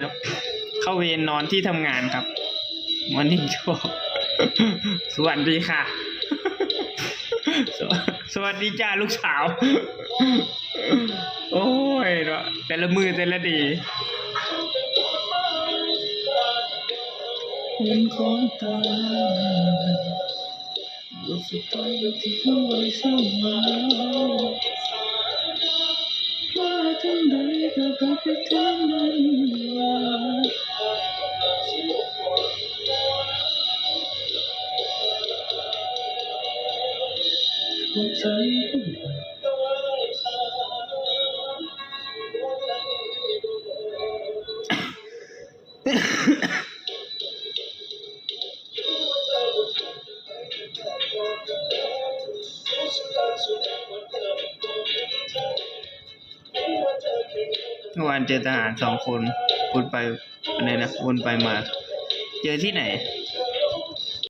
ครับเข้าเวรนอนที่ทำงานครับมอร์นิ่งโชว์สวัสดีค่ะสวัสดีจ้าลูกสาว โอ้ยเนาะแต่ละมือแต่ละดีเป็นของตาบทสุดท้ายที่เอาไว้เศร้ามาว่าทันใดก็กลับไปทางนั้นว่าหัวใจเมื่อวานเจอทหาร2 คนวนไปอะไรนะวนไปมา เจอที่ไหน